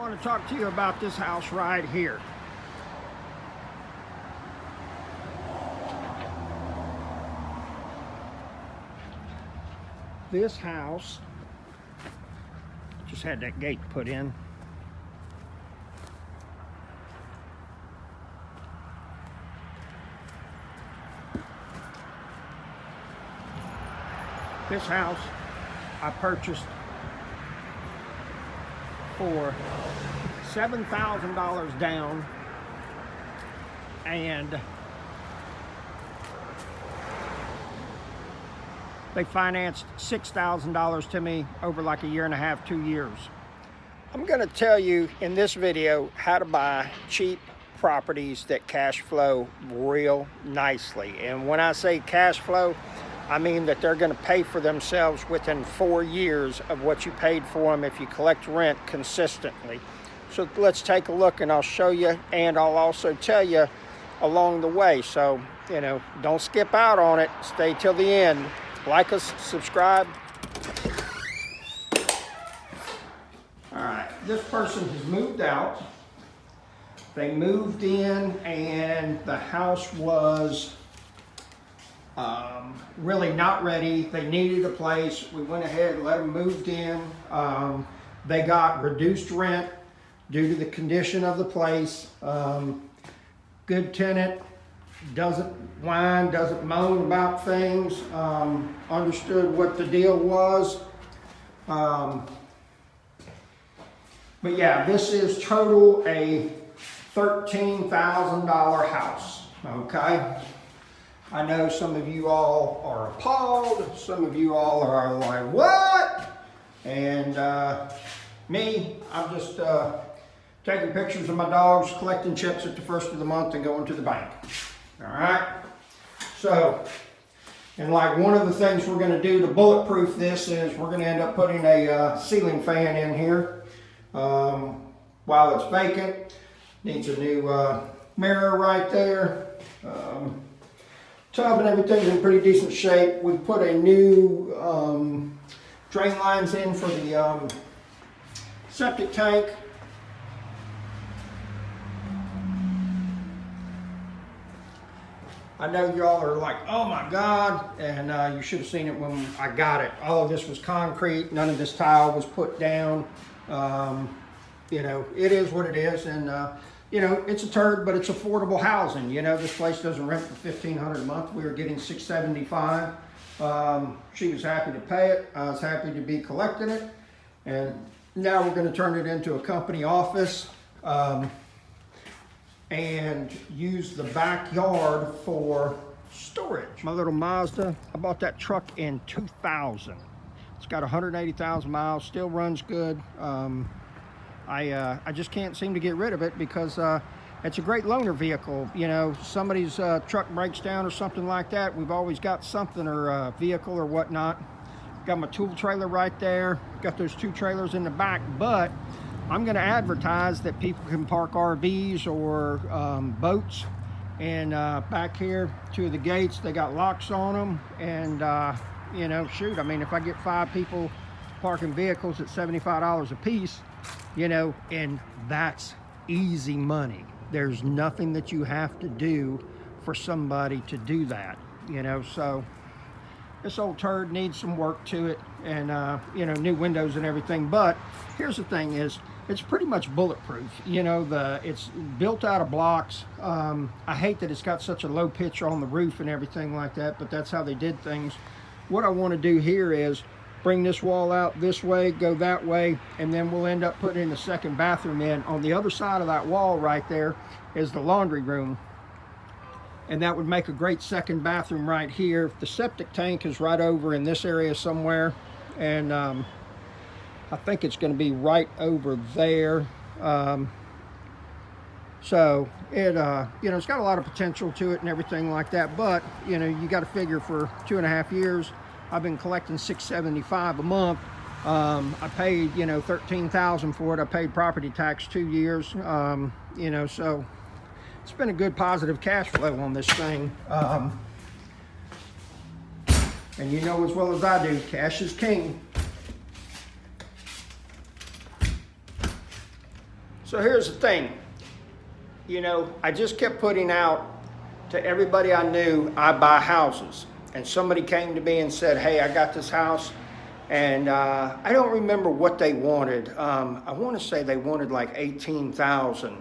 want to talk to you about this house right here. This house just had that gate put in. This house I purchased for $7,000 down, and they financed $6,000 to me over like a year and a half, 2 years. I'm going to tell you in this video how to buy cheap properties that cash flow real nicely. And when I say cash flow, I mean that they're going to pay for themselves within 4 years of what you paid for them if you collect rent consistently. So let's take a look, and I'll show you, and I'll also tell you along the way. So, you know, don't skip out on it. Stay till the end. Like us, subscribe. All right, this person has moved out. They moved in, and the house was really not ready. They needed a place. We went ahead and let them move in. They got reduced rent due to the condition of the place. Good tenant, doesn't whine, doesn't moan about things, understood what the deal was. But yeah, this is total a $13,000 house, okay? I know some of you all are appalled. Some of you all are like, what? And me, I'm just taking pictures of my dogs, collecting chips at the first of the month and going to the bank. All right? So, and like one of the things we're going to do to bulletproof this is we're going to end up putting a ceiling fan in here while it's vacant. Needs a new mirror right there. Tub and everything's in pretty decent shape. We put a new drain lines in for the septic tank. I know y'all are like, oh my God, and you should have seen it when I got it. All of this was concrete. None of this tile was put down. You know, it is what it is, and you know, it's a turd, but it's affordable housing. You know, this place doesn't rent for $1,500 a month. We were getting $675. She was happy to pay it. I was happy to be collecting it. And now we're going to turn it into a company office and use the backyard for storage. My little Mazda, I bought that truck in 2000. It's got 180,000 miles, still runs good. I just can't seem to get rid of it because it's a great loaner vehicle. You know, somebody's truck breaks down or something like that, we've always got something, or a vehicle or whatnot. Got my tool trailer right there. Got those 2 trailers in the back, but I'm going to advertise that people can park RVs or boats. And back here, 2 of the gates, they got locks on them. And, you know, shoot, I mean, if I get 5 people parking vehicles at $75 a piece, you know, and that's easy money. There's nothing that you have to do for somebody to do that, you know. So this old turd needs some work to it, and you know, new windows and everything. But here's the thing is, it's pretty much bulletproof. You know, it's built out of blocks. I hate that it's got such a low pitch on the roof and everything like that, but that's how they did things. What I want to do here is bring this wall out this way, go that way, and then we'll end up putting the second bathroom in. On the other side of that wall right there is the laundry room, and that would make a great second bathroom right here. The septic tank is right over in this area somewhere, and I think it's going to be right over there. So it you know, it's got a lot of potential to it and everything like that, but you know, you got to figure for 2.5 years I've been collecting $675 a month. I paid, you know, $13,000 for it. I paid property tax 2 years. You know, so it's been a good positive cash flow on this thing. And you know as well as I do, cash is king. So here's the thing, you know, I just kept putting out to everybody I knew I buy houses. And somebody came to me and said, hey, I got this house. And I don't remember what they wanted. I want to say they wanted like 18,000.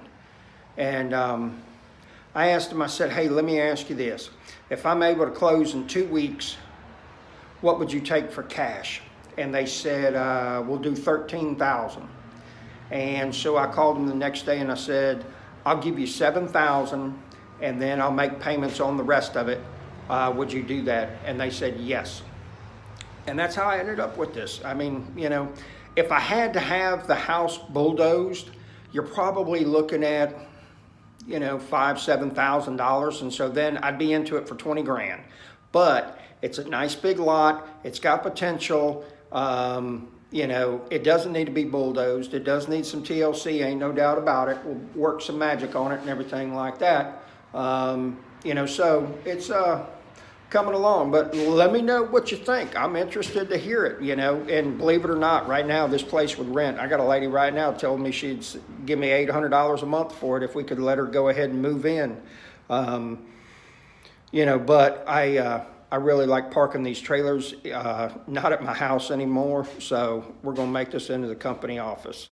And I asked them, I said, hey, let me ask you this. If I'm able to close in 2 weeks, what would you take for cash? And they said, we'll do 13,000. And so I called them the next day and I said, I'll give you 7,000 and then I'll make payments on the rest of it. Would you do that? And they said yes. And that's how I ended up with this. I mean, you know, if I had to have the house bulldozed, you're probably looking at, you know, $5,000–7,000. And so then I'd be into it for 20 grand. But it's a nice big lot. It's got potential. You know, it doesn't need to be bulldozed. It does need some TLC, ain't no doubt about it. We'll work some magic on it and everything like that. You know, so it's coming along. But let me know what you think. I'm interested to hear it, you know. And believe it or not, right now this place would rent. I got a lady right now telling me she'd give me $800 a month for it if we could let her go ahead and move in. You know, but I really like parking these trailers, not at my house anymore, so we're gonna make this into the company office.